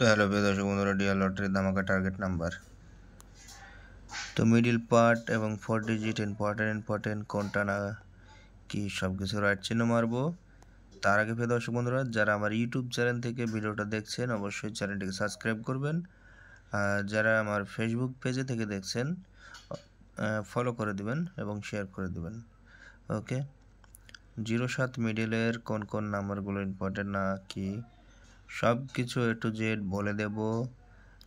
তো হ্যালো প্রিয় দর্শক বন্ধুরা, ডিয়ার লটারির ধামাকা টার্গেট নাম্বার। তো মিডিল পার্ট এবং 4 ডিজিট ইম্পর্টেন্ট কোনটা না কি সব কিছু রাইট চিহ্ন মারবো। তার আগে প্রিয় দর্শক বন্ধুরা, যারা আমার ইউটিউব চ্যানেল থেকে ভিডিওটা দেখছেন অবশ্যই চ্যানেলটিকে সাবস্ক্রাইব করবেন। আর যারা আমার ফেসবুক পেজে থেকে দেখছেন ফলো করে দিবেন এবং শেয়ার করে দিবেন। ওকে, 07 মিডিলের কোন কোন নাম্বারগুলো ইম্পর্টেন্ট না কি সব কিছু A to Z বলে দেব।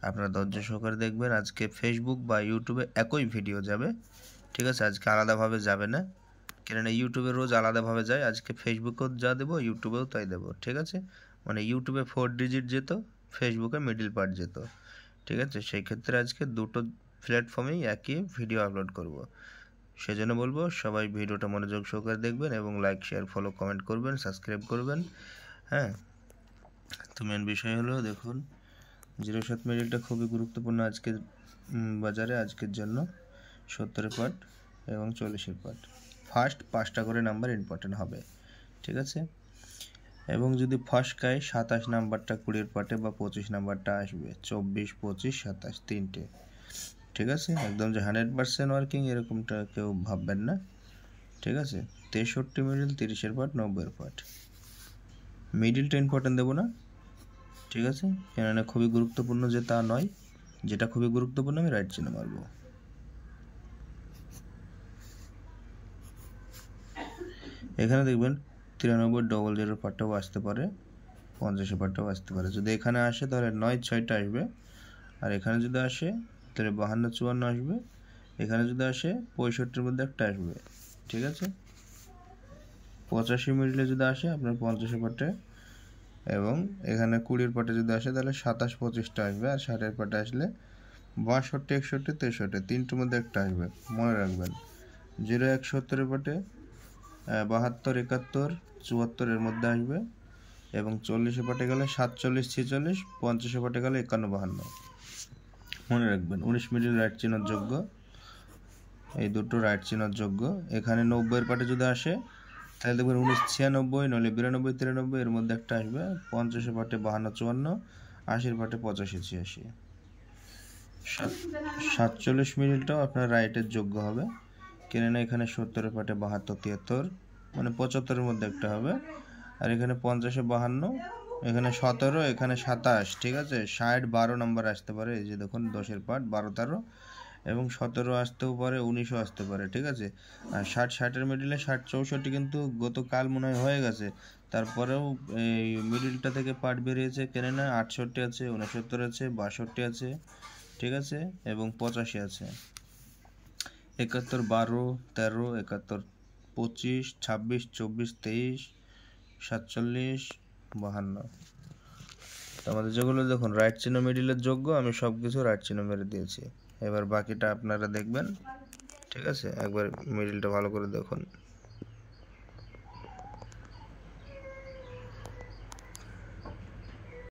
আপনারা ধৈর্য সহকারে দেখবেন। আজকে ফেসবুক বা ইউটিউবে একই ভিডিও যাবে, ঠিক আছে? আজকে আলাদাভাবে যাবে না, কেননা ইউটিউবে রোজ আলাদাভাবে যায়। আজকে ফেসবুকেও যা দেবো ইউটিউবেও তাই দেবো, ঠিক আছে? মানে ইউটিউবে 4 ডিজিট যেত, ফেসবুকে মিডিল পার্ট যেত, ঠিক আছে? সেই ক্ষেত্রে আজকে দুটো প্ল্যাটফর্মেই একই ভিডিও আপলোড করব। সেজন্য বলবো সবাই ভিডিওটা মনোযোগ সহকারে দেখবেন এবং লাইক শেয়ার ফলো কমেন্ট করবেন, সাবস্ক্রাইব করবেন। হ্যাঁ, তো মেন বিষয় হলো দেখুন, 07 মিডিলটা খুবই গুরুত্বপূর্ণ আজকের বাজারে, আজকের জন্য। 70 পার্ট এবং 40 পার্ট, ফার্স্ট 5টা করে নাম্বার ইম্পর্টেন্ট হবে, ঠিক আছে? এবং যদি ফার্স্ট খায় 27 নাম্বারটা 20 পার্টে বা 25 নাম্বারটা আসবে, 24, 25, 27 তিনটে, ঠিক আছে? একদম যে 100% ওয়ার্কিং এরকমটা কেউ ভাববেন না, ঠিক আছে? 63 মিডিল 30 পার্ট 90 পার্ট, মিডিলটা ইম্পর্টেন্ট দেবো না, ঠিক আছে? কেননা খুবই গুরুত্বপূর্ণ যে তা নয়, যেটা খুবই গুরুত্বপূর্ণ আমি রাইট চিহ্ন মারবো। এখানে দেখবেন 9300 পার্টটাও আসতে পারে, 50 পার্টটাও আসতে পারে। যদি এখানে আসে তাহলে 9, 6টা আসবে, আর এখানে যদি আসে তাহলে 52, 54 আসবে। এখানে যদি আসে 65-র মধ্যে একটা আসবে, ঠিক আছে? 85 মিডিলে যদি আসে আপনার 50 পার্টে, এবং এখানে 20 পার্টে যদি আসে তাহলে 27, 25টা আসবে। আর 60 পার্টে আসলে 62, 61, 63 তিনটের মধ্যে একটা আসবে, মনে রাখবেন। 01, 70 পার্টে 72, 71, 74 এর মধ্যে আসবে, এবং 40 পার্টে গেলে 47, 46, 50 পার্টে গেলে 51, 52 মনে রাখবেন। 19 মিডিল রাইট চিহ্নের যোগ্য, এই দুটো রাইট চিহ্নের যোগ্য। এখানে 90 পার্টে যদি আসে তাহলে দেখবেন 19, 96, নইলে 92, 93 এর মধ্যে একটা আসবে। 50 পার্টে 52, 54, 80 পার্টে 85, 86। 47 মিডিলটাও আপনার রাইটের যোগ্য হবে, কেননা এখানে 70 পার্টে 72, 73 মানে 75-এর মধ্যে একটা হবে। আর এখানে 50, 52, এখানে 17, এখানে 27, ঠিক আছে? 60, 12 নাম্বার আসতে পারে। এই যে দেখুন 10-এর পার্ট 12, 13 এবং 17 আসতেও পারে, 19ও আসতে পারে, ঠিক আছে? আর 60, 60-এর মিডিলে 60, 64 কিন্তু গতকাল মনে হয় হয়ে গেছে। তারপরেও এই মিডিলটা থেকে পার্ট বেরিয়েছে, কেননা 68 আছে, 69 আছে, 62 আছে, ঠিক আছে? এবং 85 আছে। 71, 12, 13, 71, 25, 26, 24, 23, 47, 52। তো আমাদের যেগুলো দেখুন রাইট চিহ্ন মিডিলের যোগ্য, আমি সব কিছু রাইট চিহ্ন মেরে দিয়েছি। এবার বাকিটা আপনারা দেখবেন, ঠিক আছে? একবার মিডিলটা ভালো করে দেখুন।